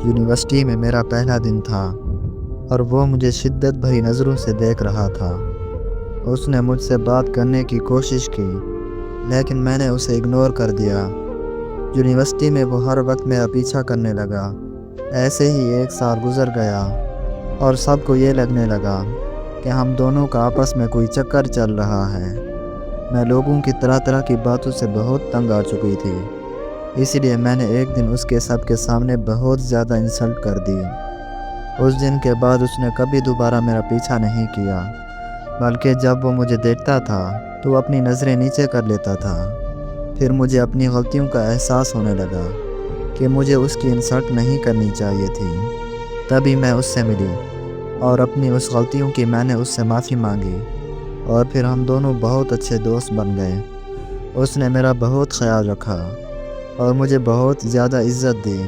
University میں میرا پہلا دن تھا اور وہ مجھے شدت بھری نظروں سے دیکھ رہا تھا۔ اس نے مجھ سے بات کرنے کی کوشش کی لیکن میں نے اسے اگنور کر دیا۔ یونیورسٹی میں وہ ہر وقت میرا پیچھا کرنے لگا۔ ایسے ہی 1 سال گزر گیا اور سب کو یہ لگنے لگا کہ ہم دونوں کا آپس میں کوئی چکر چل رہا ہے۔ میں لوگوں کی طرح طرح کی باتوں سے بہت تنگ آ چکی تھی، اسی لیے میں نے ایک دن اس کے سب کے سامنے بہت زیادہ انسلٹ کر دی۔ اس دن کے بعد اس نے کبھی دوبارہ میرا پیچھا نہیں کیا، بلکہ جب وہ مجھے دیکھتا تھا تو وہ اپنی نظریں نیچے کر لیتا تھا۔ پھر مجھے اپنی غلطیوں کا احساس ہونے لگا کہ مجھے اس کی انسلٹ نہیں کرنی چاہیے تھی۔ تبھی میں اس سے ملی اور اپنی اس غلطیوں کی میں نے اس سے معافی مانگی اور پھر ہم دونوں بہت اچھے دوست بن گئے۔ اس نے میرا بہت خیال رکھا اور مجھے بہت زیادہ عزت دی۔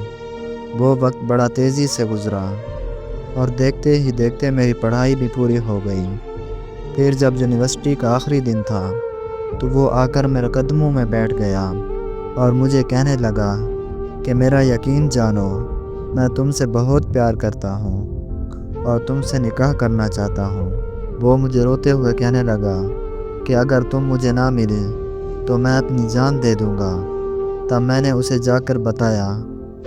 وہ وقت بڑا تیزی سے گزرا اور دیکھتے ہی دیکھتے میری پڑھائی بھی پوری ہو گئی۔ پھر جب یونیورسٹی کا آخری دن تھا تو وہ آ کر میرے قدموں میں بیٹھ گیا اور مجھے کہنے لگا کہ میرا یقین جانو، میں تم سے بہت پیار کرتا ہوں اور تم سے نکاح کرنا چاہتا ہوں۔ وہ مجھے روتے ہوئے کہنے لگا کہ اگر تم مجھے نہ ملے تو میں اپنی جان دے دوں گا۔ تب میں نے اسے جا کر بتایا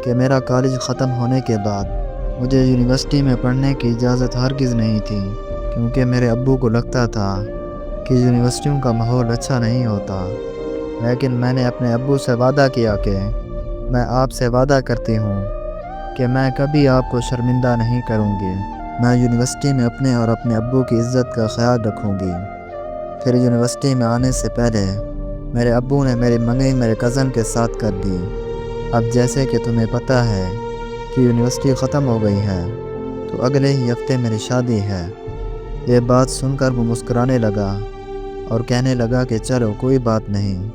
کہ میرا کالج ختم ہونے کے بعد مجھے یونیورسٹی میں پڑھنے کی اجازت ہرگز نہیں تھی، کیونکہ میرے ابو کو لگتا تھا کہ یونیورسٹیوں کا ماحول اچھا نہیں ہوتا۔ لیکن میں نے اپنے ابو سے وعدہ کیا کہ میں آپ سے وعدہ کرتی ہوں کہ میں کبھی آپ کو شرمندہ نہیں کروں گی۔ میں یونیورسٹی میں اپنے اور اپنے ابو کی عزت کا خیال رکھوں گی۔ پھر یونیورسٹی میں آنے سے پہلے میرے ابو نے میری منگنی میرے کزن کے ساتھ کر دی۔ اب جیسے کہ تمہیں پتہ ہے کہ یونیورسٹی ختم ہو گئی ہے تو اگلے ہی ہفتے میری شادی ہے۔ یہ بات سن کر وہ مسکرانے لگا اور کہنے لگا کہ چلو کوئی بات نہیں۔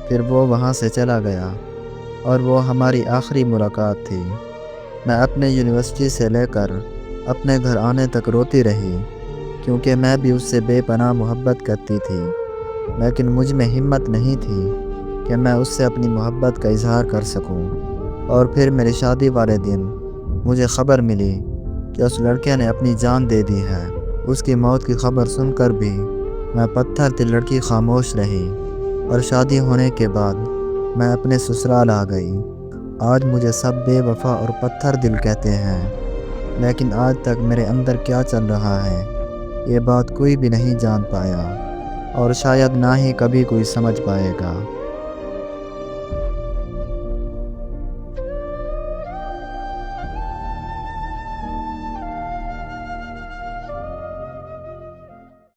پھر وہ وہاں سے چلا گیا اور وہ ہماری آخری ملاقات تھی۔ میں اپنے یونیورسٹی سے لے کر اپنے گھر آنے تک روتی رہی، کیونکہ میں بھی اس سے بے پناہ محبت کرتی تھی، لیکن مجھ میں ہمت نہیں تھی کہ میں اس سے اپنی محبت کا اظہار کر سکوں۔ اور پھر میری شادی والے دن مجھے خبر ملی کہ اس لڑکے نے اپنی جان دے دی ہے۔ اس کی موت کی خبر سن کر بھی میں پتھر دل لڑکی خاموش رہی اور شادی ہونے کے بعد میں اپنے سسرال آ گئی۔ آج مجھے سب بے وفا اور پتھر دل کہتے ہیں، لیکن آج تک میرے اندر کیا چل رہا ہے یہ بات کوئی بھی نہیں جان پایا اور شاید نہ ہی کبھی کوئی سمجھ پائے گا۔